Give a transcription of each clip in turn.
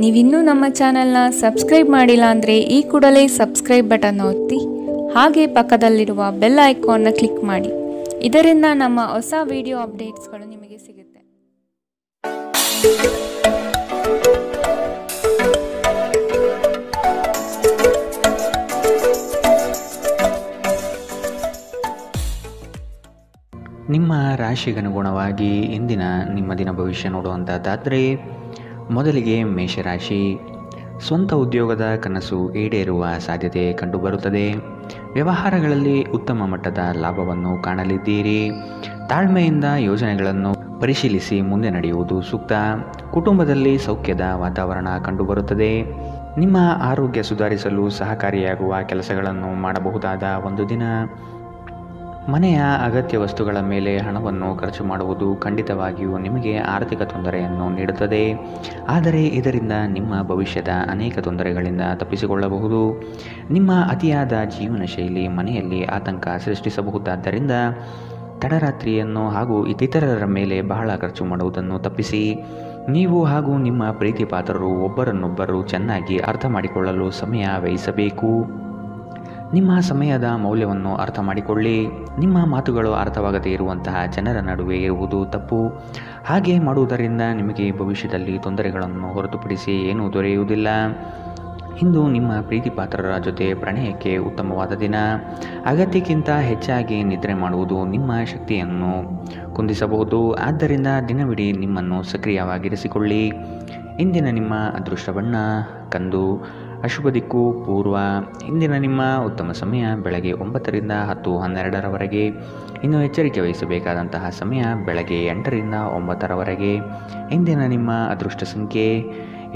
ನೀವಿನ್ನೂ ನಮ್ಮ ಚಾನೆಲ್ನ ಸಬ್ಸ್ಕ್ರೈಬ್ ಮಾಡಿಲ್ಲ ಅಂದರೆ ಈ ಕೂಡಲೇ ಸಬ್ಸ್ಕ್ರೈಬ್ ಬಟನ್ ಒತ್ತಿ ಹಾಗೆ ಪಕ್ಕದಲ್ಲಿರುವ ಬೆಲ್ ಐಕಾನ್ನ ಕ್ಲಿಕ್ ಮಾಡಿ. ಇದರಿಂದ ನಮ್ಮ ಹೊಸ ವಿಡಿಯೋ ಅಪ್ಡೇಟ್ಸ್ಗಳು ನಿಮಗೆ ಸಿಗುತ್ತೆ. ನಿಮ್ಮ ರಾಶಿಗನುಗುಣವಾಗಿ ಇಂದಿನ ನಿಮ್ಮ ದಿನ ಭವಿಷ್ಯ ನೋಡುವಂಥದ್ದಾದರೆ ಮೊದಲಿಗೆ ಮೇಷರಾಶಿ. ಸ್ವಂತ ಉದ್ಯೋಗದ ಕನಸು ಈಡೇರುವ ಸಾಧ್ಯತೆ ಕಂಡುಬರುತ್ತದೆ. ವ್ಯವಹಾರಗಳಲ್ಲಿ ಉತ್ತಮ ಮಟ್ಟದ ಲಾಭವನ್ನು ಕಾಣಲಿದ್ದೀರಿ. ತಾಳ್ಮೆಯಿಂದ ಯೋಜನೆಗಳನ್ನು ಪರಿಶೀಲಿಸಿ ಮುಂದೆ ನಡೆಯುವುದು ಸೂಕ್ತ. ಕುಟುಂಬದಲ್ಲಿ ಸೌಖ್ಯದ ವಾತಾವರಣ ಕಂಡುಬರುತ್ತದೆ. ನಿಮ್ಮ ಆರೋಗ್ಯ ಸುಧಾರಿಸಲು ಸಹಕಾರಿಯಾಗುವ ಕೆಲಸಗಳನ್ನು ಮಾಡಬಹುದಾದ ಒಂದು ದಿನ. ಮನೆಯ ಅಗತ್ಯ ವಸ್ತುಗಳ ಮೇಲೆ ಹಣವನ್ನು ಖರ್ಚು ಮಾಡುವುದು ಖಂಡಿತವಾಗಿಯೂ ನಿಮಗೆ ಆರ್ಥಿಕ ತೊಂದರೆಯನ್ನು ನೀಡುತ್ತದೆ. ಆದರೆ ಇದರಿಂದ ನಿಮ್ಮ ಭವಿಷ್ಯದ ಅನೇಕ ತೊಂದರೆಗಳಿಂದ ತಪ್ಪಿಸಿಕೊಳ್ಳಬಹುದು. ನಿಮ್ಮ ಅತಿಯಾದ ಜೀವನ ಶೈಲಿ ಮನೆಯಲ್ಲಿ ಆತಂಕ ಸೃಷ್ಟಿಸಬಹುದಾದ್ದರಿಂದ ತಡರಾತ್ರಿಯನ್ನು ಹಾಗೂ ಇತರರ ಮೇಲೆ ಬಹಳ ಖರ್ಚು ಮಾಡುವುದನ್ನು ತಪ್ಪಿಸಿ. ನೀವು ಹಾಗೂ ನಿಮ್ಮ ಪ್ರೀತಿ ಪಾತ್ರರು ಒಬ್ಬರನ್ನೊಬ್ಬರು ಚೆನ್ನಾಗಿ ಅರ್ಥ ಮಾಡಿಕೊಳ್ಳಲು ಸಮಯ ವ್ಯಯಿಸಬೇಕು. ನಿಮ್ಮ ಸಮಯದ ಮೌಲ್ಯವನ್ನು ಅರ್ಥ ಮಾಡಿಕೊಳ್ಳಿ. ನಿಮ್ಮ ಮಾತುಗಳು ಅರ್ಥವಾಗದೇ ಇರುವಂತಹ ಜನರ ನಡುವೆ ಇರುವುದು ತಪ್ಪು. ಹಾಗೆ ಮಾಡುವುದರಿಂದ ನಿಮಗೆ ಭವಿಷ್ಯದಲ್ಲಿ ತೊಂದರೆಗಳನ್ನು ಹೊರತುಪಡಿಸಿ ಏನೂ ದೊರೆಯುವುದಿಲ್ಲ. ಇಂದು ನಿಮ್ಮ ಪ್ರೀತಿ ಪಾತ್ರರ ಜೊತೆ ಪ್ರಣಯಕ್ಕೆ ಉತ್ತಮವಾದ ದಿನ. ಅಗತ್ಯಕ್ಕಿಂತ ಹೆಚ್ಚಾಗಿ ನಿದ್ರೆ ಮಾಡುವುದು ನಿಮ್ಮ ಶಕ್ತಿಯನ್ನು ಕುಂದಿಸಬಹುದು. ಆದ್ದರಿಂದ ದಿನವಿಡೀ ನಿಮ್ಮನ್ನು ಸಕ್ರಿಯವಾಗಿರಿಸಿಕೊಳ್ಳಿ. ಇಂದಿನ ನಿಮ್ಮ ಅದೃಷ್ಟ ಬಣ್ಣ ಕಂದು. ಅಶುಭ ದಿಕ್ಕು ಪೂರ್ವ. ಇಂದಿನ ನಿಮ್ಮ ಉತ್ತಮ ಸಮಯ ಬೆಳಗ್ಗೆ 9 ರಿಂದ 10:12ರವರೆಗೆ. ಇನ್ನು ಎಚ್ಚರಿಕೆ ವಹಿಸಬೇಕಾದಂತಹ ಸಮಯ ಬೆಳಗ್ಗೆ 8 ರಿಂದ 9ರವರೆಗೆ. ಇಂದಿನ ನಿಮ್ಮ ಅದೃಷ್ಟ ಸಂಖ್ಯೆ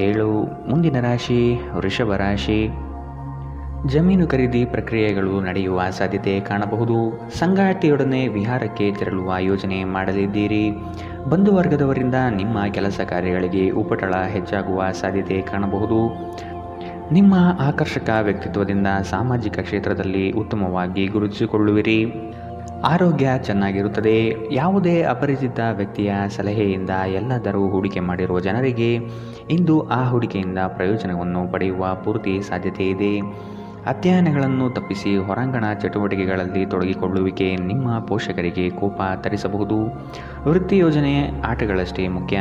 7. ಮುಂದಿನ ರಾಶಿ ವೃಷಭ ರಾಶಿ. ಜಮೀನು ಖರೀದಿ ಪ್ರಕ್ರಿಯೆಗಳು ನಡೆಯುವ ಸಾಧ್ಯತೆ ಕಾಣಬಹುದು. ಸಂಗಾತಿಯೊಡನೆ ವಿಹಾರಕ್ಕೆ ತೆರಳುವ ಯೋಜನೆ ಮಾಡಲಿದ್ದೀರಿ. ಬಂಧುವರ್ಗದವರಿಂದ ನಿಮ್ಮ ಕೆಲಸ ಕಾರ್ಯಗಳಿಗೆ ಉಪಟಳ ಹೆಚ್ಚಾಗುವ ಸಾಧ್ಯತೆ ಕಾಣಬಹುದು. ನಿಮ್ಮ ಆಕರ್ಷಕ ವ್ಯಕ್ತಿತ್ವದಿಂದ ಸಾಮಾಜಿಕ ಕ್ಷೇತ್ರದಲ್ಲಿ ಉತ್ತಮವಾಗಿ ಗುರುತಿಸಿಕೊಳ್ಳುವಿರಿ. ಆರೋಗ್ಯ ಚೆನ್ನಾಗಿರುತ್ತದೆ. ಯಾವುದೇ ಅಪರಿಚಿತ ವ್ಯಕ್ತಿಯ ಸಲಹೆಯಿಂದ ಎಲ್ಲಾದರೂ ಹೂಡಿಕೆ ಮಾಡಿರುವ ಜನರಿಗೆ ಇಂದು ಆ ಹೂಡಿಕೆಯಿಂದ ಪ್ರಯೋಜನವನ್ನು ಪಡೆಯುವ ಪೂರ್ತಿ ಸಾಧ್ಯತೆ ಇದೆ. ಅಧ್ಯಯನಗಳನ್ನು ತಪ್ಪಿಸಿ ಹೊರಾಂಗಣ ಚಟುವಟಿಕೆಗಳಲ್ಲಿ ತೊಡಗಿಕೊಳ್ಳುವಿಕೆ ನಿಮ್ಮ ಪೋಷಕರಿಗೆ ಕೋಪ ತರಿಸಬಹುದು. ವೃತ್ತಿ ಯೋಜನೆ ಆಟಗಳಷ್ಟೇ ಮುಖ್ಯ.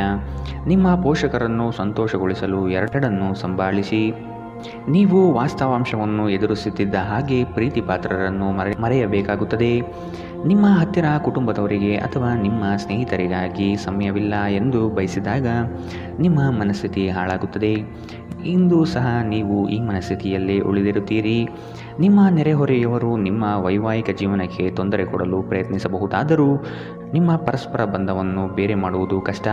ನಿಮ್ಮ ಪೋಷಕರನ್ನು ಸಂತೋಷಗೊಳಿಸಲು ಎರಡನ್ನೂ ಸಂಭಾಳಿಸಿ. ನೀವು ವಾಸ್ತವಾಂಶವನ್ನು ಎದುರಿಸುತ್ತಿದ್ದ ಹಾಗೆ ಪ್ರೀತಿ ಪಾತ್ರರನ್ನು ಮರೆಯಬೇಕಾಗುತ್ತದೆ. ನಿಮ್ಮ ಹತ್ತಿರ ಕುಟುಂಬದವರಿಗೆ ಅಥವಾ ನಿಮ್ಮ ಸ್ನೇಹಿತರಿಗಾಗಿ ಸಮಯವಿಲ್ಲ ಎಂದು ಬಯಸಿದಾಗ ನಿಮ್ಮ ಮನಸ್ಥಿತಿ ಹಾಳಾಗುತ್ತದೆ. ಇಂದು ಸಹ ನೀವು ಈ ಮನಸ್ಥಿತಿಯಲ್ಲೇ ಉಳಿದಿರುತ್ತೀರಿ. ನಿಮ್ಮ ನೆರೆಹೊರೆಯವರು ನಿಮ್ಮ ವೈವಾಹಿಕ ಜೀವನಕ್ಕೆ ತೊಂದರೆ ಕೊಡಲು ಪ್ರಯತ್ನಿಸಬಹುದಾದರೂ ನಿಮ್ಮ ಪರಸ್ಪರ ಬಂಧವನ್ನು ಬೇರೆ ಮಾಡುವುದು ಕಷ್ಟ.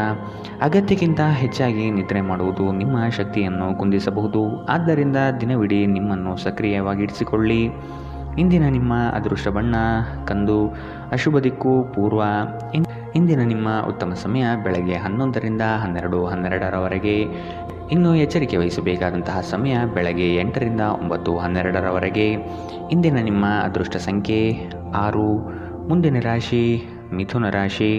ಅಗತ್ಯಕ್ಕಿಂತ ಹೆಚ್ಚಾಗಿ ನಿದ್ರೆ ಮಾಡುವುದು ನಿಮ್ಮ ಶಕ್ತಿಯನ್ನು ಕುಂದಿಸಬಹುದು. ಆದ್ದರಿಂದ ದಿನವಿಡೀ ನಿಮ್ಮನ್ನು ಸಕ್ರಿಯವಾಗಿರಿಸಿಕೊಳ್ಳಿ. ಇಂದಿನ ನಿಮ್ಮ ಅದೃಷ್ಟ ಬಣ್ಣ ಕಂದು. ಅಶುಭ ದಿಕ್ಕು ಪೂರ್ವ. ಇಂದಿನ ನಿಮ್ಮ ಉತ್ತಮ ಸಮಯ ಬೆಳಗ್ಗೆ 11 ರಿಂದ 12:12ರವರೆಗೆ. ಇನ್ನು ಎಚ್ಚರಿಕೆ ವಹಿಸಬೇಕಾದಂತಹ ಸಮಯ ಬೆಳಗ್ಗೆ 8 ರಿಂದ 9:12ರವರೆಗೆ. ಇಂದಿನ ನಿಮ್ಮ ಅದೃಷ್ಟ ಸಂಖ್ಯೆ 6. ಮುಂದಿನ ರಾಶಿ ಮಿಥುನ ರಾಶಿ.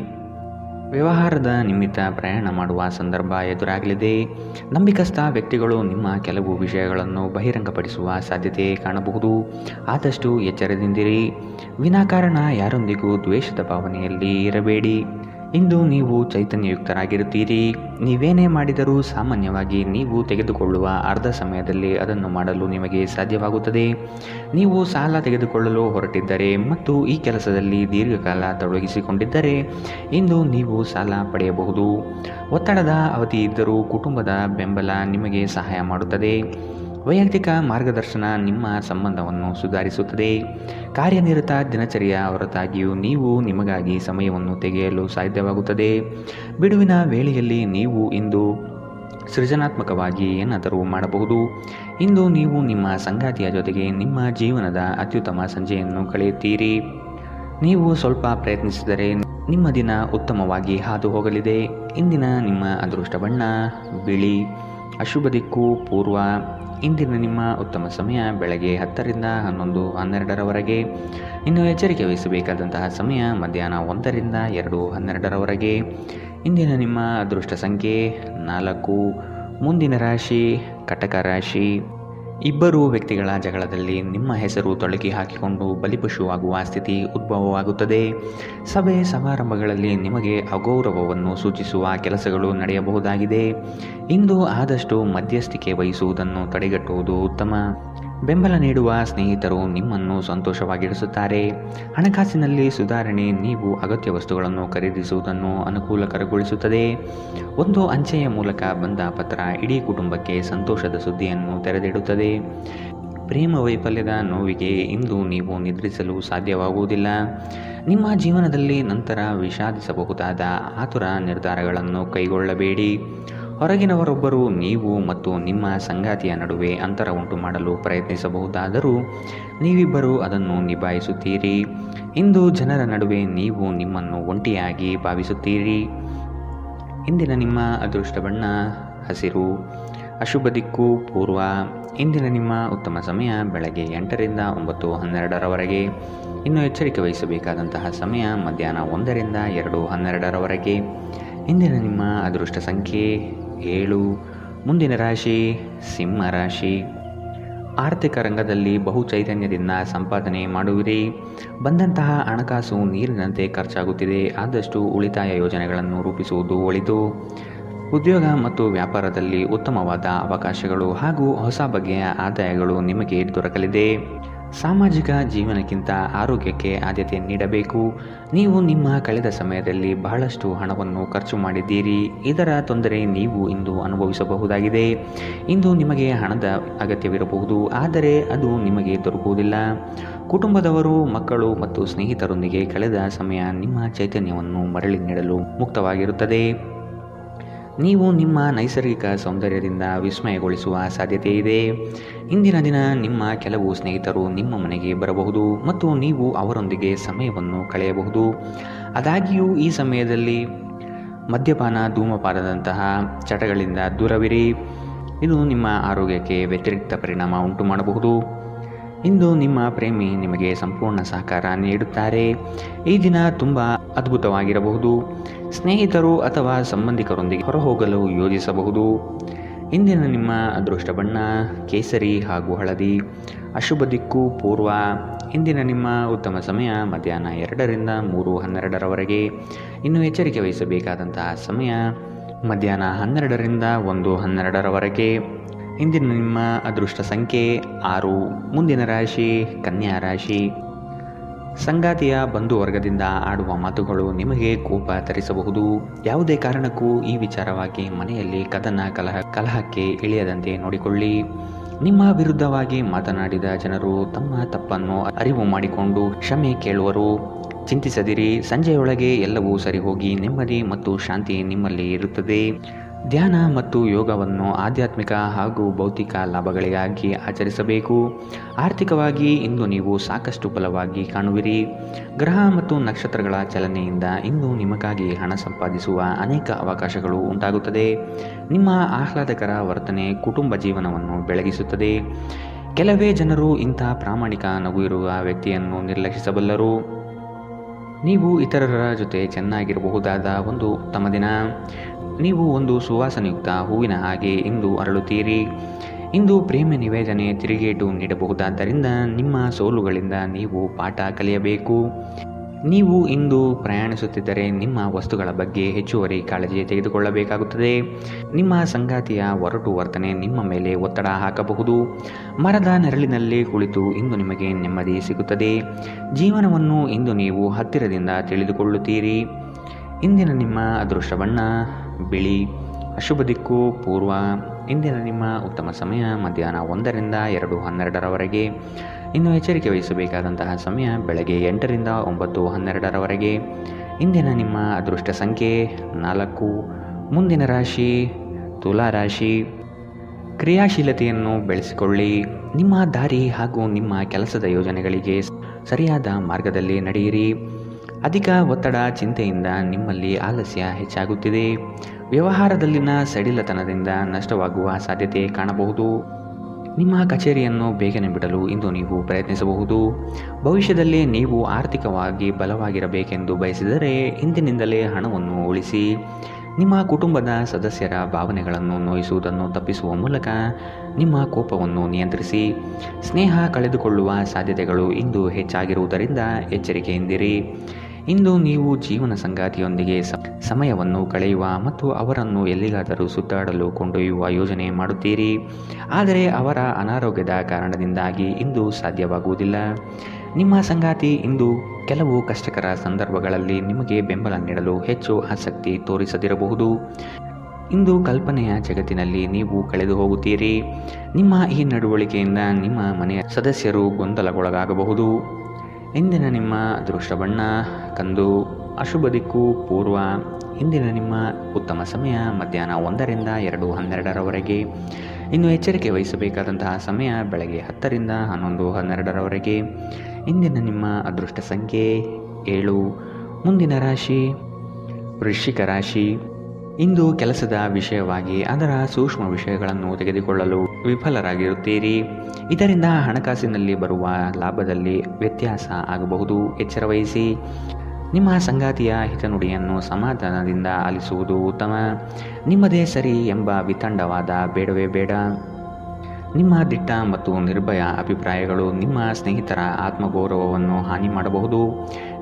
ವ್ಯವಹಾರದ ನಿಮಿತ್ತ ಪ್ರಯಾಣ ಮಾಡುವ ಸಂದರ್ಭ ಎದುರಾಗಲಿದೆ. ನಂಬಿಕಸ್ಥ ವ್ಯಕ್ತಿಗಳು ನಿಮ್ಮ ಕೆಲವು ವಿಷಯಗಳನ್ನು ಬಹಿರಂಗಪಡಿಸುವ ಸಾಧ್ಯತೆ ಕಾಣಬಹುದು. ಆದಷ್ಟು ಎಚ್ಚರದಿಂದಿರಿ. ವಿನಾಕಾರಣ ಯಾರೊಂದಿಗೂ ದ್ವೇಷದ ಭಾವನೆಯಲ್ಲಿ ಇರಬೇಡಿ. ಇಂದು ನೀವು ಚೈತನ್ಯಯುಕ್ತರಾಗಿರುತ್ತೀರಿ. ನೀವೇನೇ ಮಾಡಿದರೂ ಸಾಮಾನ್ಯವಾಗಿ ನೀವು ತೆಗೆದುಕೊಳ್ಳುವ ಅರ್ಧ ಸಮಯದಲ್ಲಿ ಅದನ್ನು ಮಾಡಲು ನಿಮಗೆ ಸಾಧ್ಯವಾಗುತ್ತದೆ. ನೀವು ಸಾಲ ತೆಗೆದುಕೊಳ್ಳಲು ಹೊರಟಿದ್ದರೆ ಮತ್ತು ಈ ಕೆಲಸದಲ್ಲಿ ದೀರ್ಘಕಾಲ ತೊಡಗಿಸಿಕೊಂಡಿದ್ದರೆ ಇಂದು ನೀವು ಸಾಲ ಪಡೆಯಬಹುದು. ಒತ್ತಡದ ಅವಧಿ ಇದ್ದರೂ ಕುಟುಂಬದ ಬೆಂಬಲ ನಿಮಗೆ ಸಹಾಯ ಮಾಡುತ್ತದೆ. ವೈಯಕ್ತಿಕ ಮಾರ್ಗದರ್ಶನ ನಿಮ್ಮ ಸಂಬಂಧವನ್ನು ಸುಧಾರಿಸುತ್ತದೆ. ಕಾರ್ಯನಿರತ ದಿನಚರಿಯ ಹೊರತಾಗಿಯೂ ನೀವು ನಿಮಗಾಗಿ ಸಮಯವನ್ನು ತೆಗೆಯಲು ಸಾಧ್ಯವಾಗುತ್ತದೆ. ಬಿಡುವಿನ ವೇಳೆಯಲ್ಲಿ ನೀವು ಇಂದು ಸೃಜನಾತ್ಮಕವಾಗಿ ಏನಾದರೂ ಮಾಡಬಹುದು. ಇಂದು ನೀವು ನಿಮ್ಮ ಸಂಗಾತಿಯ ಜೊತೆಗೆ ನಿಮ್ಮ ಜೀವನದ ಅತ್ಯುತ್ತಮ ಸಂಜೆಯನ್ನು ಕಳೆಯುತ್ತೀರಿ. ನೀವು ಸ್ವಲ್ಪ ಪ್ರಯತ್ನಿಸಿದರೆ ನಿಮ್ಮ ದಿನ ಉತ್ತಮವಾಗಿ ಹಾದು ಹೋಗಲಿದೆ. ಇಂದಿನ ನಿಮ್ಮ ಅದೃಷ್ಟ ಬಣ್ಣ ಬಿಳಿ. ಅಶುಭ ದಿಕ್ಕು ಪೂರ್ವ. ಇಂದಿನ ನಿಮ್ಮ ಉತ್ತಮ ಸಮಯ ಬೆಳಗ್ಗೆ 10 ರಿಂದ 11:12ರವರೆಗೆ. ಇನ್ನು ಎಚ್ಚರಿಕೆ ವಹಿಸಬೇಕಾದಂತಹ ಸಮಯ ಮಧ್ಯಾಹ್ನ 1 ರಿಂದ 2:12ರವರೆಗೆ. ಇಂದಿನ ನಿಮ್ಮ ಅದೃಷ್ಟ ಸಂಖ್ಯೆ 4. ಮುಂದಿನ ರಾಶಿ ಕಟಕ ರಾಶಿ. ಇಬ್ಬರು ವ್ಯಕ್ತಿಗಳ ಜಗಳದಲ್ಲಿ ನಿಮ್ಮ ಹೆಸರು ತೊಳಗಿ ಹಾಕಿಕೊಂಡು ಬಲಿಪಶುವಾಗುವ ಸ್ಥಿತಿ ಉದ್ಭವವಾಗುತ್ತದೆ. ಸಭೆ ಸಮಾರಂಭಗಳಲ್ಲಿ ನಿಮಗೆ ಅಗೌರವವನ್ನು ಸೂಚಿಸುವ ಕೆಲಸಗಳು ನಡೆಯಬಹುದಾಗಿದೆ. ಇಂದು ಆದಷ್ಟು ಮಧ್ಯಸ್ಥಿಕೆ ವಹಿಸುವುದನ್ನು ತಡೆಗಟ್ಟುವುದು ಉತ್ತಮ. ಬೆಂಬಲ ನೀಡುವ ಸ್ನೇಹಿತರು ನಿಮ್ಮನ್ನು ಸಂತೋಷವಾಗಿರಿಸುತ್ತಾರೆ. ಹಣಕಾಸಿನಲ್ಲಿ ಸುಧಾರಣೆ ನೀವು ಅಗತ್ಯ ವಸ್ತುಗಳನ್ನು ಖರೀದಿಸುವುದನ್ನು ಅನುಕೂಲಕರಗೊಳಿಸುತ್ತದೆ. ಒಂದು ಅಂಚೆಯ ಮೂಲಕ ಬಂದ ಪತ್ರ ಇಡೀ ಕುಟುಂಬಕ್ಕೆ ಸಂತೋಷದ ಸುದ್ದಿಯನ್ನು ತೆರೆದಿಡುತ್ತದೆ. ಪ್ರೇಮ ವೈಫಲ್ಯದ ನೋವಿಗೆ ಇಂದು ನೀವು ನಿದ್ರಿಸಲು ಸಾಧ್ಯವಾಗುವುದಿಲ್ಲ. ನಿಮ್ಮ ಜೀವನದಲ್ಲಿ ನಂತರ ವಿಷಾದಿಸಬಹುದಾದ ಆತುರ ನಿರ್ಧಾರಗಳನ್ನು ಕೈಗೊಳ್ಳಬೇಡಿ. ಹೊರಗಿನವರೊಬ್ಬರು ನೀವು ಮತ್ತು ನಿಮ್ಮ ಸಂಗಾತಿಯ ನಡುವೆ ಅಂತರ ಉಂಟು ಮಾಡಲು ಪ್ರಯತ್ನಿಸಬಹುದಾದರೂ ನೀವಿಬ್ಬರು ಅದನ್ನು ನಿಭಾಯಿಸುತ್ತೀರಿ. ಇಂದು ಜನರ ನಡುವೆ ನೀವು ನಿಮ್ಮನ್ನು ಒಂಟಿಯಾಗಿ ಭಾವಿಸುತ್ತೀರಿ. ಇಂದಿನ ನಿಮ್ಮ ಅದೃಷ್ಟ ಬಣ್ಣ ಹಸಿರು. ಅಶುಭ ದಿಕ್ಕು ಪೂರ್ವ. ಇಂದಿನ ನಿಮ್ಮ ಉತ್ತಮ ಸಮಯ ಬೆಳಗ್ಗೆ 8ರಿಂದ 9:12ರವರೆಗೆ. ಇನ್ನು ಎಚ್ಚರಿಕೆ ವಹಿಸಬೇಕಾದಂತಹ ಸಮಯ ಮಧ್ಯಾಹ್ನ 1ರಿಂದ 2:12ರವರೆಗೆ. ಇಂದಿನ ನಿಮ್ಮ ಅದೃಷ್ಟ ಸಂಖ್ಯೆ 7. ಮುಂದಿನ ರಾಶಿ ಸಿಂಹ ರಾಶಿ. ಆರ್ಥಿಕ ರಂಗದಲ್ಲಿ ಬಹು ಚೈತನ್ಯದಿಂದ ಸಂಪಾದನೆ ಮಾಡುವಿರಿ. ಬಂದಂತಹ ಹಣಕಾಸು ನೀರಿನಂತೆ ಖರ್ಚಾಗುತ್ತಿದೆ. ಆದಷ್ಟು ಉಳಿತಾಯ ಯೋಜನೆಗಳನ್ನು ರೂಪಿಸುವುದು ಒಳಿತು. ಉದ್ಯೋಗ ಮತ್ತು ವ್ಯಾಪಾರದಲ್ಲಿ ಉತ್ತಮವಾದ ಅವಕಾಶಗಳು ಹಾಗೂ ಹೊಸ ಬಗೆಯ ಆದಾಯಗಳು ನಿಮಗೆ ದೊರಕಲಿದೆ. ಸಾಮಾಜಿಕ ಜೀವನಕ್ಕಿಂತ ಆರೋಗ್ಯಕ್ಕೆ ಆದ್ಯತೆ ನೀಡಬೇಕು. ನೀವು ನಿಮ್ಮ ಕಳೆದ ಸಮಯದಲ್ಲಿ ಬಹಳಷ್ಟು ಹಣವನ್ನು ಖರ್ಚು ಮಾಡಿದ್ದೀರಿ. ಇದರ ತೊಂದರೆ ನೀವು ಇಂದು ಅನುಭವಿಸಬಹುದಾಗಿದೆ. ಇಂದು ನಿಮಗೆ ಹಣದ ಅಗತ್ಯವಿರಬಹುದು, ಆದರೆ ಅದು ನಿಮಗೆ ದೊರಕುವುದಿಲ್ಲ. ಕುಟುಂಬದವರು, ಮಕ್ಕಳು ಮತ್ತು ಸ್ನೇಹಿತರೊಂದಿಗೆ ಕಳೆದ ಸಮಯ ನಿಮ್ಮ ಚೈತನ್ಯವನ್ನು ಮರಳಿ ನೀಡಲು ಮುಕ್ತವಾಗಿರುತ್ತದೆ. ನೀವು ನಿಮ್ಮ ನೈಸರ್ಗಿಕ ಸೌಂದರ್ಯದಿಂದ ವಿಸ್ಮಯಗೊಳಿಸುವ ಸಾಧ್ಯತೆ ಇದೆ. ಇಂದಿನ ದಿನ ನಿಮ್ಮ ಕೆಲವು ಸ್ನೇಹಿತರು ನಿಮ್ಮ ಮನೆಗೆ ಬರಬಹುದು ಮತ್ತು ನೀವು ಅವರೊಂದಿಗೆ ಸಮಯವನ್ನು ಕಳೆಯಬಹುದು. ಆದಾಗ್ಯೂ ಈ ಸಮಯದಲ್ಲಿ ಮದ್ಯಪಾನ, ಧೂಮಪಾನದಂತಹ ಚಟಗಳಿಂದ ದೂರವಿರಿ. ಇದು ನಿಮ್ಮ ಆರೋಗ್ಯಕ್ಕೆ ವ್ಯತಿರಿಕ್ತ ಪರಿಣಾಮ ಉಂಟು ಮಾಡಬಹುದು. ಇಂದು ನಿಮ್ಮ ಪ್ರೇಮಿ ನಿಮಗೆ ಸಂಪೂರ್ಣ ಸಹಕಾರ ನೀಡುತ್ತಾರೆ. ಈ ದಿನ ತುಂಬ ಅದ್ಭುತವಾಗಿರಬಹುದು. ಸ್ನೇಹಿತರು ಅಥವಾ ಸಂಬಂಧಿಕರೊಂದಿಗೆ ಹೊರಹೋಗಲು ಯೋಜಿಸಬಹುದು. ಇಂದಿನ ನಿಮ್ಮ ಅದೃಷ್ಟ ಬಣ್ಣ ಕೇಸರಿ ಹಾಗೂ ಹಳದಿ. ಅಶುಭ ದಿಕ್ಕು ಪೂರ್ವ. ಇಂದಿನ ನಿಮ್ಮ ಉತ್ತಮ ಸಮಯ ಮಧ್ಯಾಹ್ನ 2ರಿಂದ 3:12ರವರೆಗೆ. ಇನ್ನು ಎಚ್ಚರಿಕೆ ವಹಿಸಬೇಕಾದಂತಹ ಸಮಯ ಮಧ್ಯಾಹ್ನ 12ರಿಂದ 1:12ರವರೆಗೆ. ಇಂದಿನ ನಿಮ್ಮ ಅದೃಷ್ಟ ಸಂಖ್ಯೆ 6. ಮುಂದಿನ ರಾಶಿ ಕನ್ಯಾ ರಾಶಿ. ಸಂಗಾತಿಯ ಬಂಧುವರ್ಗದಿಂದ ಆಡುವ ಮಾತುಗಳು ನಿಮಗೆ ಕೋಪ ತರಿಸಬಹುದು. ಯಾವುದೇ ಕಾರಣಕ್ಕೂ ಈ ವಿಚಾರವಾಗಿ ಮನೆಯಲ್ಲಿ ಕಲಹಕ್ಕೆ ಇಳಿಯದಂತೆ ನೋಡಿಕೊಳ್ಳಿ. ನಿಮ್ಮ ವಿರುದ್ಧವಾಗಿ ಮಾತನಾಡಿದ ಜನರು ತಮ್ಮ ತಪ್ಪನ್ನು ಅರಿವು ಮಾಡಿಕೊಂಡು ಕ್ಷಮೆ ಕೇಳುವರು. ಚಿಂತಿಸದಿರಿ. ಸಂಜೆಯೊಳಗೆ ಎಲ್ಲವೂ ಸರಿಹೋಗಿ ನೆಮ್ಮದಿ ಮತ್ತು ಶಾಂತಿ ನಿಮ್ಮಲ್ಲಿ ಇರುತ್ತದೆ. ಧ್ಯಾನ ಮತ್ತು ಯೋಗವನ್ನು ಆಧ್ಯಾತ್ಮಿಕ ಹಾಗೂ ಭೌತಿಕ ಲಾಭಗಳಿಗಾಗಿ ಆಚರಿಸಬೇಕು. ಆರ್ಥಿಕವಾಗಿ ಇಂದು ನೀವು ಸಾಕಷ್ಟು ಬಲವಾಗಿ ಕಾಣುವಿರಿ. ಗ್ರಹ ಮತ್ತು ನಕ್ಷತ್ರಗಳ ಚಲನೆಯಿಂದ ಇಂದು ನಿಮಗಾಗಿ ಹಣ ಸಂಪಾದಿಸುವ ಅನೇಕ ಅವಕಾಶಗಳು ಉಂಟಾಗುತ್ತದೆ. ನಿಮ್ಮ ಆಹ್ಲಾದಕರ ವರ್ತನೆ ಕುಟುಂಬ ಜೀವನವನ್ನು ಬೆಳಗಿಸುತ್ತದೆ. ಕೆಲವೇ ಜನರು ಇಂಥ ಪ್ರಾಮಾಣಿಕ ನಗು ಇರುವ ವ್ಯಕ್ತಿಯನ್ನು ನಿರ್ಲಕ್ಷಿಸಬಲ್ಲರು. ನೀವು ಇತರರ ಜೊತೆ ಚೆನ್ನಾಗಿರಬಹುದಾದ ಒಂದು ಉತ್ತಮ ದಿನ. ನೀವು ಒಂದು ಸುವಾಸನೆಯುಕ್ತ ಹೂವಿನ ಹಾಗೆ ಇಂದು ಅರಳುತ್ತೀರಿ. ಇಂದು ಪ್ರೇಮ ನಿವೇದನೆ ತಿರುಗೇಟು ನೀಡಬಹುದಾದ್ದರಿಂದ ನಿಮ್ಮ ಸೋಲುಗಳಿಂದ ನೀವು ಪಾಠ ಕಲಿಯಬೇಕು. ನೀವು ಇಂದು ಪ್ರಯಾಣಿಸುತ್ತಿದ್ದರೆ ನಿಮ್ಮ ವಸ್ತುಗಳ ಬಗ್ಗೆ ಹೆಚ್ಚುವರಿ ಕಾಳಜಿ ತೆಗೆದುಕೊಳ್ಳಬೇಕಾಗುತ್ತದೆ. ನಿಮ್ಮ ಸಂಗಾತಿಯ ಒರಟು ವರ್ತನೆ ನಿಮ್ಮ ಮೇಲೆ ಒತ್ತಡ ಹಾಕಬಹುದು. ಮರದ ನೆರಳಿನಲ್ಲಿ ಕುಳಿತು ಇಂದು ನಿಮಗೆ ನೆಮ್ಮದಿ ಸಿಗುತ್ತದೆ. ಜೀವನವನ್ನು ಇಂದು ನೀವು ಹತ್ತಿರದಿಂದ ತಿಳಿದುಕೊಳ್ಳುತ್ತೀರಿ. ಇಂದಿನ ನಿಮ್ಮ ಅದೃಷ್ಟ ಬಣ್ಣ ಬಿಳಿ. ಅಶುಭ ದಿಕ್ಕು ಪೂರ್ವ. ಇಂದಿನ ನಿಮ್ಮ ಉತ್ತಮ ಸಮಯ ಮಧ್ಯಾಹ್ನ 1ರಿಂದ 2:12ರವರೆಗೆ. ಇನ್ನು ಎಚ್ಚರಿಕೆ ವಹಿಸಬೇಕಾದಂತಹ ಸಮಯ ಬೆಳಗ್ಗೆ 8ರಿಂದ 9:12ರವರೆಗೆ. ಇಂದಿನ ನಿಮ್ಮ ಅದೃಷ್ಟ ಸಂಖ್ಯೆ 4. ಮುಂದಿನ ರಾಶಿ ತುಲಾ ರಾಶಿ. ಕ್ರಿಯಾಶೀಲತೆಯನ್ನು ಬೆಳೆಸಿಕೊಳ್ಳಿ. ನಿಮ್ಮ ದಾರಿ ಹಾಗೂ ನಿಮ್ಮ ಕೆಲಸದ ಯೋಜನೆಗಳಿಗೆ ಸರಿಯಾದ ಮಾರ್ಗದಲ್ಲಿ ನಡೆಯಿರಿ. ಅಧಿಕ ಒತ್ತಡ ಚಿಂತೆಯಿಂದ ನಿಮ್ಮಲ್ಲಿ ಆಲಸ್ಯ ಹೆಚ್ಚಾಗುತ್ತಿದೆ. ವ್ಯವಹಾರದಲ್ಲಿನ ಸಡಿಲತನದಿಂದ ನಷ್ಟವಾಗುವ ಸಾಧ್ಯತೆ ಕಾಣಬಹುದು. ನಿಮ್ಮ ಕಚೇರಿಯನ್ನು ಬೇಗನೆ ಬಿಡಲು ಇಂದು ನೀವು ಪ್ರಯತ್ನಿಸಬಹುದು. ಭವಿಷ್ಯದಲ್ಲಿ ನೀವು ಆರ್ಥಿಕವಾಗಿ ಬಲವಾಗಿರಬೇಕೆಂದು ಬಯಸಿದರೆ ಇಂದಿನಿಂದಲೇ ಹಣವನ್ನು ಉಳಿಸಿ. ನಿಮ್ಮ ಕುಟುಂಬದ ಸದಸ್ಯರ ಭಾವನೆಗಳನ್ನು ನೋಯಿಸುವುದನ್ನು ತಪ್ಪಿಸುವ ಮೂಲಕ ನಿಮ್ಮ ಕೋಪವನ್ನು ನಿಯಂತ್ರಿಸಿ. ಸ್ನೇಹ ಕಳೆದುಕೊಳ್ಳುವ ಸಾಧ್ಯತೆಗಳು ಇಂದು ಹೆಚ್ಚಾಗಿರುವುದರಿಂದ ಎಚ್ಚರಿಕೆಯಿಂದಿರಿ. ಇಂದು ನೀವು ಜೀವನ ಸಂಗಾತಿಯೊಂದಿಗೆ ಸಮಯವನ್ನು ಕಳೆಯುವ ಮತ್ತು ಅವರನ್ನು ಎಲ್ಲಿಗಾದರೂ ಸುತ್ತಾಡಲು ಕೊಂಡೊಯ್ಯುವ ಯೋಜನೆ ಮಾಡುತ್ತೀರಿ. ಆದರೆ ಅವರ ಅನಾರೋಗ್ಯದ ಕಾರಣದಿಂದಾಗಿ ಇಂದು ಸಾಧ್ಯವಾಗುವುದಿಲ್ಲ. ನಿಮ್ಮ ಸಂಗಾತಿ ಇಂದು ಕೆಲವು ಕಷ್ಟಕರ ಸಂದರ್ಭಗಳಲ್ಲಿ ನಿಮಗೆ ಬೆಂಬಲ ನೀಡಲು ಹೆಚ್ಚು ಆಸಕ್ತಿ ತೋರಿಸದಿರಬಹುದು. ಇಂದು ಕಲ್ಪನೆಯ ಜಗತ್ತಿನಲ್ಲಿ ನೀವು ಕಳೆದು ಹೋಗುತ್ತೀರಿ. ನಿಮ್ಮ ಈ ನಡವಳಿಕೆಯಿಂದ ನಿಮ್ಮ ಮನೆಯ ಸದಸ್ಯರು ಗೊಂದಲಗೊಳಗಾಗಬಹುದು. ಇಂದಿನ ನಿಮ್ಮ ಅದೃಷ್ಟ ಬಣ್ಣ ಕಂದು, ಅಶುಭ ದಿಕ್ಕು ಪೂರ್ವ. ಇಂದಿನ ನಿಮ್ಮ ಉತ್ತಮ ಸಮಯ ಮಧ್ಯಾಹ್ನ 1 ರಿಂದ 2:12 ಇನ್ನು ಎಚ್ಚರಿಕೆ ವಹಿಸಬೇಕಾದಂತಹ ಸಮಯ ಬೆಳಗ್ಗೆ 10 ರಿಂದ 11:12 ಇಂದಿನ ನಿಮ್ಮ ಅದೃಷ್ಟ ಸಂಖ್ಯೆ 7. ಮುಂದಿನ ರಾಶಿ ವೃಶ್ಚಿಕ ರಾಶಿ. ಇಂದು ಕೆಲಸದ ವಿಷಯವಾಗಿ ಅದರ ಸೂಕ್ಷ್ಮ ವಿಷಯಗಳನ್ನು ತೆಗೆದುಕೊಳ್ಳಲು ವಿಫಲರಾಗಿರುತ್ತೀರಿ. ಇದರಿಂದ ಹಣಕಾಸಿನಲ್ಲಿ ಬರುವ ಲಾಭದಲ್ಲಿ ವ್ಯತ್ಯಾಸ ಆಗಬಹುದು. ಎಚ್ಚರ ವಹಿಸಿ. ನಿಮ್ಮ ಸಂಗಾತಿಯ ಹಿತನುಡಿಯನ್ನು ಸಮಾಧಾನದಿಂದ ಆಲಿಸುವುದು ಉತ್ತಮ. ನಿಮ್ಮದೇ ಸರಿ ಎಂಬ ವಿತಂಡವಾದ ಬೇಡವೇ ಬೇಡ. ನಿಮ್ಮ ದಿಟ್ಟ ಮತ್ತು ನಿರ್ಭಯ ಅಭಿಪ್ರಾಯಗಳು ನಿಮ್ಮ ಸ್ನೇಹಿತರ ಆತ್ಮಗೌರವವನ್ನು ಹಾನಿ ಮಾಡಬಹುದು.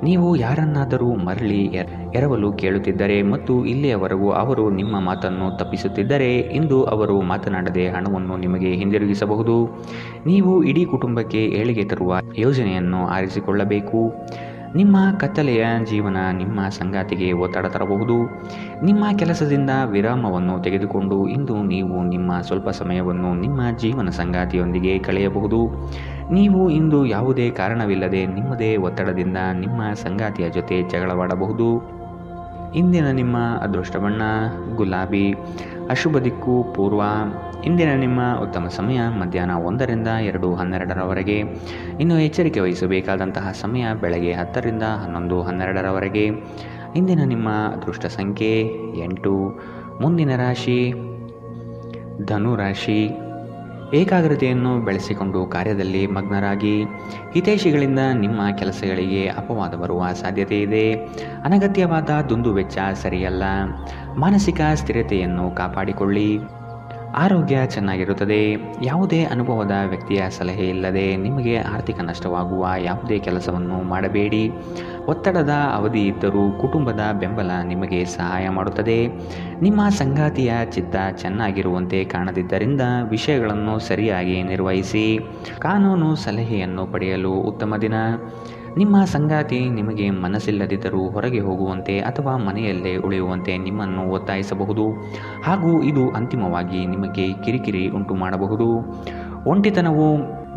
ನೀವು ಯಾರನ್ನಾದರೂ ಮರಳಿ ಎರವಲು ಕೇಳುತ್ತಿದ್ದರೆ ಮತ್ತು ಇಲ್ಲಿಯವರೆಗೂ ಅವರು ನಿಮ್ಮ ಮಾತನ್ನು ತಪ್ಪಿಸುತ್ತಿದ್ದರೆ ಇಂದು ಅವರು ಮಾತನಾಡದೆ ಹಣವನ್ನು ನಿಮಗೆ ಹಿಂದಿರುಗಿಸಬಹುದು. ನೀವು ಇಡೀ ಕುಟುಂಬಕ್ಕೆ ಏಳಿಗೆ ತರುವ ಯೋಜನೆಯನ್ನು ಆರಿಸಿಕೊಳ್ಳಬೇಕು. ನಿಮ್ಮ ಕತ್ತಲೆಯ ಜೀವನ ನಿಮ್ಮ ಸಂಗಾತಿಗೆ ಒತ್ತಡ ತರಬಹುದು. ನಿಮ್ಮ ಕೆಲಸದಿಂದ ವಿರಾಮವನ್ನು ತೆಗೆದುಕೊಂಡು ಇಂದು ನೀವು ನಿಮ್ಮ ಸ್ವಲ್ಪ ಸಮಯವನ್ನು ನಿಮ್ಮ ಜೀವನ ಸಂಗಾತಿಯೊಂದಿಗೆ ಕಳೆಯಬಹುದು. ನೀವು ಇಂದು ಯಾವುದೇ ಕಾರಣವಿಲ್ಲದೆ ನಿಮ್ಮದೇ ಒತ್ತಡದಿಂದ ನಿಮ್ಮ ಸಂಗಾತಿಯ ಜೊತೆ ಜಗಳವಾಡಬಹುದು. ಇಂದಿನ ನಿಮ್ಮ ಅದೃಷ್ಟ ಬಣ್ಣ ಗುಲಾಬಿ, ಅಶುಭ ದಿಕ್ಕು ಪೂರ್ವ. ಇಂದಿನ ನಿಮ್ಮ ಉತ್ತಮ ಸಮಯ ಮಧ್ಯಾಹ್ನ 1 ರಿಂದ 2:12 ಇನ್ನು ಎಚ್ಚರಿಕೆ ವಹಿಸಬೇಕಾದಂತಹ ಸಮಯ ಬೆಳಗ್ಗೆ 10 ರಿಂದ 11:12 ಇಂದಿನ ನಿಮ್ಮ ಅದೃಷ್ಟ ಸಂಖ್ಯೆ 8. ಮುಂದಿನ ರಾಶಿ ಧನು ರಾಶಿ. ಏಕಾಗ್ರತೆಯನ್ನು ಬೆಳೆಸಿಕೊಂಡು ಕಾರ್ಯದಲ್ಲಿ ಮಗ್ನರಾಗಿ. ಹಿತೈಷಿಗಳಿಂದ ನಿಮ್ಮ ಕೆಲಸಗಳಿಗೆ ಅಪವಾದ ಬರುವ ಸಾಧ್ಯತೆ ಇದೆ. ಅನಗತ್ಯವಾದ ದುಂದುವೆಚ್ಚ ಸರಿಯಲ್ಲ. ಮಾನಸಿಕ ಸ್ಥಿರತೆಯನ್ನು ಕಾಪಾಡಿಕೊಳ್ಳಿ. ಆರೋಗ್ಯ ಚೆನ್ನಾಗಿರುತ್ತದೆ. ಯಾವುದೇ ಅನುಭವದ ವ್ಯಕ್ತಿಯ ಸಲಹೆ ಇಲ್ಲದೆ ನಿಮಗೆ ಆರ್ಥಿಕ ನಷ್ಟವಾಗುವ ಯಾವುದೇ ಕೆಲಸವನ್ನು ಮಾಡಬೇಡಿ. ಒತ್ತಡದ ಅವಧಿ ಇದ್ದರೂ ಕುಟುಂಬದ ಬೆಂಬಲ ನಿಮಗೆ ಸಹಾಯ ಮಾಡುತ್ತದೆ. ನಿಮ್ಮ ಸಂಗಾತಿಯ ಚಿತ್ತ ಚೆನ್ನಾಗಿರುವಂತೆ ಕಾಣದಿದ್ದರಿಂದ ವಿಷಯಗಳನ್ನು ಸರಿಯಾಗಿ ನಿರ್ವಹಿಸಿ. ಕಾನೂನು ಸಲಹೆಯನ್ನು ಪಡೆಯಲು ಉತ್ತಮ ದಿನ. ನಿಮ್ಮ ಸಂಗಾತಿ ನಿಮಗೆ ಮನಸ್ಸಿಲ್ಲದಿದ್ದರೂ ಹೊರಗೆ ಹೋಗುವಂತೆ ಅಥವಾ ಮನೆಯಲ್ಲೇ ಉಳಿಯುವಂತೆ ನಿಮ್ಮನ್ನು ಒತ್ತಾಯಿಸಬಹುದು ಹಾಗೂ ಇದು ಅಂತಿಮವಾಗಿ ನಿಮಗೆ ಕಿರಿಕಿರಿ ಉಂಟು ಮಾಡಬಹುದು. ಒಂಟಿತನವು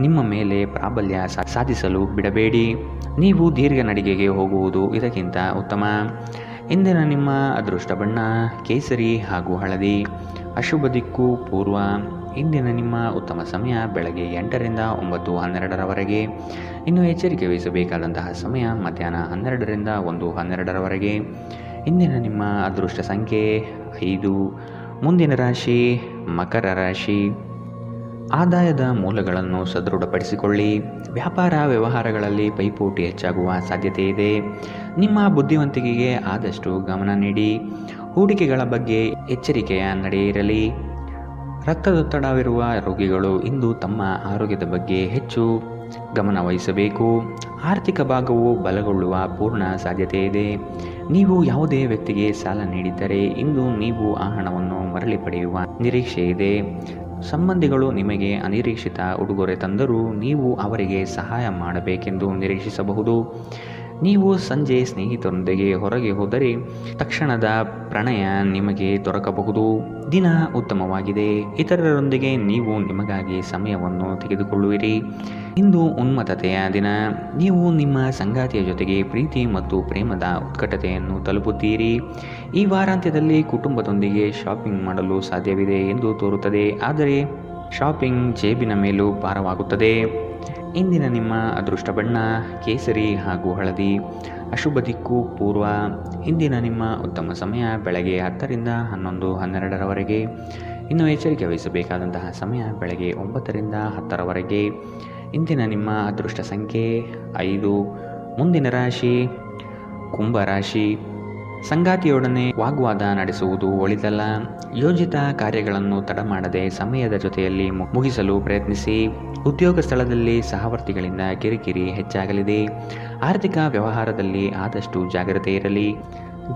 ನಿಮ್ಮ ಮೇಲೆ ಪ್ರಾಬಲ್ಯ ಸಾಧಿಸಲು ಬಿಡಬೇಡಿ. ನೀವು ದೀರ್ಘ ನಡಿಗೆಗೆ ಹೋಗುವುದು ಇದಕ್ಕಿಂತ ಉತ್ತಮ. ಇಂದಿನ ನಿಮ್ಮ ಅದೃಷ್ಟ ಬಣ್ಣ ಕೇಸರಿ ಹಾಗೂ ಹಳದಿ, ಅಶುಭ ದಿಕ್ಕು ಪೂರ್ವ. ಇಂದಿನ ನಿಮ್ಮ ಉತ್ತಮ ಸಮಯ ಬೆಳಗ್ಗೆ 8 ರಿಂದ 9:12 ಇನ್ನು ಎಚ್ಚರಿಕೆ ವಹಿಸಬೇಕಾದಂತಹ ಸಮಯ ಮಧ್ಯಾಹ್ನ 12 ರಿಂದ 1:12 ಇಂದಿನ ನಿಮ್ಮ ಅದೃಷ್ಟ ಸಂಖ್ಯೆ 5. ಮುಂದಿನ ರಾಶಿ ಮಕರ ರಾಶಿ. ಆದಾಯದ ಮೂಲಗಳನ್ನು ಸದೃಢಪಡಿಸಿಕೊಳ್ಳಿ. ವ್ಯಾಪಾರ ವ್ಯವಹಾರಗಳಲ್ಲಿ ಪೈಪೋಟಿ ಹೆಚ್ಚಾಗುವ ಸಾಧ್ಯತೆ ಇದೆ. ನಿಮ್ಮ ಬುದ್ಧಿವಂತಿಕೆಗೆ ಆದಷ್ಟು ಗಮನ ನೀಡಿ. ಹೂಡಿಕೆಗಳ ಬಗ್ಗೆ ಎಚ್ಚರಿಕೆಯ ನಡೆ ಇರಲಿ. ರಕ್ತದೊತ್ತಡವಿರುವ ರೋಗಿಗಳು ಇಂದು ತಮ್ಮ ಆರೋಗ್ಯದ ಬಗ್ಗೆ ಹೆಚ್ಚು ಗಮನ ವಹಿಸಬೇಕು. ಆರ್ಥಿಕ ಭಾಗವು ಬಲಗೊಳ್ಳುವ ಪೂರ್ಣ ಸಾಧ್ಯತೆ ಇದೆ. ನೀವು ಯಾವುದೇ ವ್ಯಕ್ತಿಗೆ ಸಾಲ ನೀಡಿದ್ದರೆ ಇಂದು ನೀವು ಆ ಹಣವನ್ನು ಮರಳಿ ಪಡೆಯುವ ನಿರೀಕ್ಷೆ ಇದೆ. ಸಂಬಂಧಿಗಳು ನಿಮಗೆ ಅನಿರೀಕ್ಷಿತ ಉಡುಗೊರೆ ತಂದರೂ ನೀವು ಅವರಿಗೆ ಸಹಾಯ ಮಾಡಬೇಕೆಂದು ನಿರೀಕ್ಷಿಸಬಹುದು. ನೀವು ಸಂಜೆ ಸ್ನೇಹಿತರೊಂದಿಗೆ ಹೊರಗೆ ಹೋದರೆ ತಕ್ಷಣದ ಪ್ರಣಯ ನಿಮಗೆ ದೊರಕಬಹುದು. ದಿನ ಉತ್ತಮವಾಗಿದೆ. ಇತರರೊಂದಿಗೆ ನೀವು ನಿಮಗಾಗಿ ಸಮಯವನ್ನು ತೆಗೆದುಕೊಳ್ಳುವಿರಿ. ಇಂದು ಉನ್ಮತ್ತತೆಯ ದಿನ. ನೀವು ನಿಮ್ಮ ಸಂಗಾತಿಯ ಜೊತೆಗೆ ಪ್ರೀತಿ ಮತ್ತು ಪ್ರೇಮದ ಉತ್ಕಟತೆಯನ್ನು ತಲುಪುತ್ತೀರಿ. ಈ ವಾರಾಂತ್ಯದಲ್ಲಿ ಕುಟುಂಬದೊಂದಿಗೆ ಶಾಪಿಂಗ್ ಮಾಡಲು ಸಾಧ್ಯವಿದೆ ಎಂದು ತೋರುತ್ತದೆ, ಆದರೆ ಶಾಪಿಂಗ್ ಜೇಬಿನ ಮೇಲೂ ಭಾರವಾಗುತ್ತದೆ. ಇಂದಿನ ನಿಮ್ಮ ಅದೃಷ್ಟ ಬಣ್ಣ ಕೇಸರಿ ಹಾಗೂ ಹಳದಿ, ಅಶುಭ ದಿಕ್ಕು ಪೂರ್ವ. ಇಂದಿನ ನಿಮ್ಮ ಉತ್ತಮ ಸಮಯ ಬೆಳಗ್ಗೆ 10 ರಿಂದ 11:12 ಇನ್ನು ಎಚ್ಚರಿಕೆ ವಹಿಸಬೇಕಾದಂತಹ ಸಮಯ ಬೆಳಗ್ಗೆ 9 ರಿಂದ 10 ಇಂದಿನ ನಿಮ್ಮ ಅದೃಷ್ಟ ಸಂಖ್ಯೆ 5. ಮುಂದಿನ ರಾಶಿ ಕುಂಭರಾಶಿ. ಸಂಗಾತಿಯೊಡನೆ ವಾಗ್ವಾದ ನಡೆಸುವುದು ಒಳಿತಲ್ಲ. ಯೋಜಿತ ಕಾರ್ಯಗಳನ್ನು ತಡ ಮಾಡದೆ ಸಮಯದ ಜೊತೆಯಲ್ಲಿ ಮುಗಿಸಲು ಪ್ರಯತ್ನಿಸಿ. ಉದ್ಯೋಗ ಸ್ಥಳದಲ್ಲಿ ಸಹವರ್ತಿಗಳಿಂದ ಕಿರಿಕಿರಿ ಹೆಚ್ಚಾಗಲಿದೆ. ಆರ್ಥಿಕ ವ್ಯವಹಾರದಲ್ಲಿ ಆದಷ್ಟು ಜಾಗ್ರತೆ ಇರಲಿ.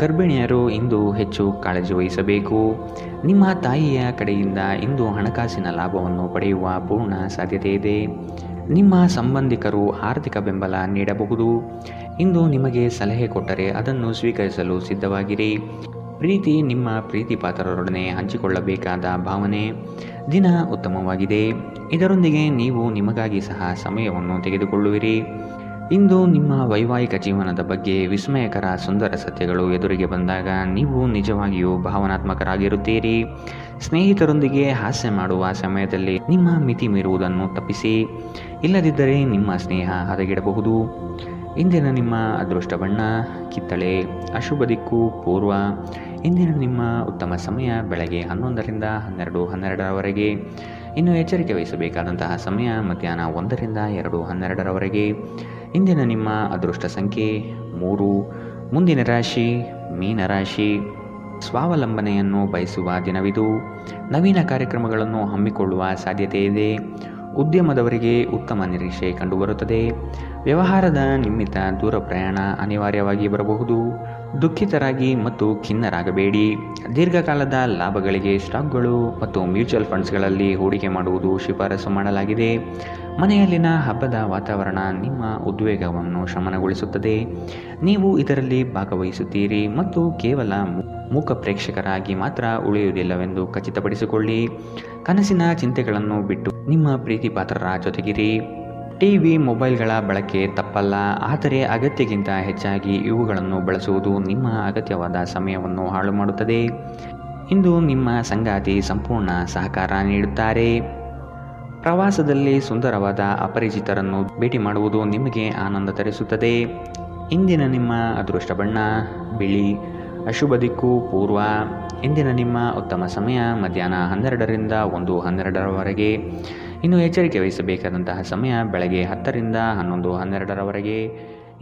ಗರ್ಭಿಣಿಯರು ಇಂದು ಹೆಚ್ಚು ಕಾಳಜಿ ವಹಿಸಬೇಕು. ನಿಮ್ಮ ತಾಯಿಯ ಕಡೆಯಿಂದ ಇಂದು ಹಣಕಾಸಿನ ಲಾಭವನ್ನು ಪಡೆಯುವ ಪೂರ್ಣ ಸಾಧ್ಯತೆ ಇದೆ. ನಿಮ್ಮ ಸಂಬಂಧಿಕರು ಆರ್ಥಿಕ ಬೆಂಬಲ ನೀಡಬಹುದು. ಇಂದು ನಿಮಗೆ ಸಲಹೆ ಕೊಟ್ಟರೆ ಅದನ್ನು ಸ್ವೀಕರಿಸಲು ಸಿದ್ಧವಾಗಿರಿ. ಪ್ರೀತಿ ನಿಮ್ಮ ಪ್ರೀತಿಪಾತ್ರರೊಡನೆ ಹಂಚಿಕೊಳ್ಳಬೇಕಾದ ಭಾವನೆ. ದಿನ ಉತ್ತಮವಾಗಿದೆ. ಇದರೊಂದಿಗೆ ನೀವು ನಿಮಗಾಗಿ ಸಹ ಸಮಯವನ್ನು ತೆಗೆದುಕೊಳ್ಳುವಿರಿ. ಇಂದು ನಿಮ್ಮ ವೈವಾಹಿಕ ಜೀವನದ ಬಗ್ಗೆ ವಿಸ್ಮಯಕರ ಸುಂದರ ಸತ್ಯಗಳು ಎದುರಿಗೆ ಬಂದಾಗ ನೀವು ನಿಜವಾಗಿಯೂ ಭಾವನಾತ್ಮಕರಾಗಿರುತ್ತೀರಿ. ಸ್ನೇಹಿತರೊಂದಿಗೆ ಹಾಸ್ಯ ಮಾಡುವ ಸಮಯದಲ್ಲಿ ನಿಮ್ಮ ಮಿತಿ ಮೀರುವುದನ್ನು ತಪ್ಪಿಸಿ. ಇಲ್ಲದಿದ್ದರೆ ನಿಮ್ಮ ಸ್ನೇಹ ಹದಗೆಡಬಹುದು. ಇಂದಿನ ನಿಮ್ಮ ಅದೃಷ್ಟ ಬಣ್ಣ ಕಿತ್ತಳೆ. ಅಶುಭ ದಿಕ್ಕು ಪೂರ್ವ. ಇಂದಿನ ನಿಮ್ಮ ಉತ್ತಮ ಸಮಯ ಬೆಳಗ್ಗೆ 11ರಿಂದ 12:12ರವರೆಗೆ. ಇನ್ನು ಎಚ್ಚರಿಕೆ ವಹಿಸಬೇಕಾದಂತಹ ಸಮಯ ಮಧ್ಯಾಹ್ನ 1ರಿಂದ 2:12ರವರೆಗೆ. ಇಂದಿನ ನಿಮ್ಮ ಅದೃಷ್ಟ ಸಂಖ್ಯೆ 3. ಮುಂದಿನ ರಾಶಿ ಮೀನರಾಶಿ. ಸ್ವಾವಲಂಬನೆಯನ್ನು ಬಯಸುವ ದಿನವಿದು. ನವೀನ ಕಾರ್ಯಕ್ರಮಗಳನ್ನು ಹಮ್ಮಿಕೊಳ್ಳುವ ಸಾಧ್ಯತೆ ಇದೆ. ಉದ್ಯಮದವರಿಗೆ ಉತ್ತಮ ನಿರೀಕ್ಷೆ ಕಂಡುಬರುತ್ತದೆ. ವ್ಯವಹಾರದ ನಿಮಿತ್ತ ದೂರ ಪ್ರಯಾಣ ಅನಿವಾರ್ಯವಾಗಿ ಬರಬಹುದು. ದುಃಖಿತರಾಗಿ ಮತ್ತು ಖಿನ್ನರಾಗಬೇಡಿ. ದೀರ್ಘಕಾಲದ ಲಾಭಗಳಿಗೆ ಸ್ಟಾಕ್ಗಳು ಮತ್ತು ಮ್ಯೂಚುವಲ್ ಫಂಡ್ಸ್ಗಳಲ್ಲಿ ಹೂಡಿಕೆ ಮಾಡುವುದು ಶಿಫಾರಸು ಮಾಡಲಾಗಿದೆ. ಮನೆಯಲ್ಲಿನ ಹಬ್ಬದ ವಾತಾವರಣ ನಿಮ್ಮ ಉದ್ವೇಗವನ್ನು ಶಮನಗೊಳಿಸುತ್ತದೆ. ನೀವು ಇದರಲ್ಲಿ ಭಾಗವಹಿಸುತ್ತೀರಿ ಮತ್ತು ಕೇವಲ ಮೂಕ ಪ್ರೇಕ್ಷಕರಾಗಿ ಮಾತ್ರ ಉಳಿಯುವುದಿಲ್ಲವೆಂದು ಖಚಿತಪಡಿಸಿಕೊಳ್ಳಿ. ಕನಸಿನ ಚಿಂತೆಗಳನ್ನು ಬಿಟ್ಟು ನಿಮ್ಮ ಪ್ರೀತಿಪಾತ್ರರ ಜೊತೆಗಿರಿ. ಟಿವಿ ಮೊಬೈಲ್ಗಳ ಬಳಕೆ ತಪ್ಪಲ್ಲ, ಆದರೆ ಅಗತ್ಯಕ್ಕಿಂತ ಹೆಚ್ಚಾಗಿ ಇವುಗಳನ್ನು ಬಳಸುವುದು ನಿಮ್ಮ ಅಗತ್ಯವಾದ ಸಮಯವನ್ನು ಹಾಳು ಮಾಡುತ್ತದೆ. ಇಂದು ನಿಮ್ಮ ಸಂಗಾತಿ ಸಂಪೂರ್ಣ ಸಹಕಾರ ನೀಡುತ್ತಾರೆ. ಪ್ರವಾಸದಲ್ಲಿ ಸುಂದರವಾದ ಅಪರಿಚಿತರನ್ನು ಭೇಟಿ ಮಾಡುವುದು ನಿಮಗೆ ಆನಂದ ತರಿಸುತ್ತದೆ. ಇಂದಿನ ನಿಮ್ಮ ಅದೃಷ್ಟ ಬಣ್ಣ ಬಿಳಿ. ಅಶುಭ ದಿಕ್ಕು ಪೂರ್ವ. ಇಂದಿನ ನಿಮ್ಮ ಉತ್ತಮ ಸಮಯ ಮಧ್ಯಾಹ್ನ 12ರಿಂದ 1:12ರವರೆಗೆ. ಇನ್ನು ಎಚ್ಚರಿಕೆ ವಹಿಸಬೇಕಾದಂತಹ ಸಮಯ ಬೆಳಗ್ಗೆ 10ರಿಂದ 11:12ರವರೆಗೆ.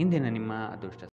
ಇಂದಿನ ನಿಮ್ಮ ಅದೃಷ್ಟ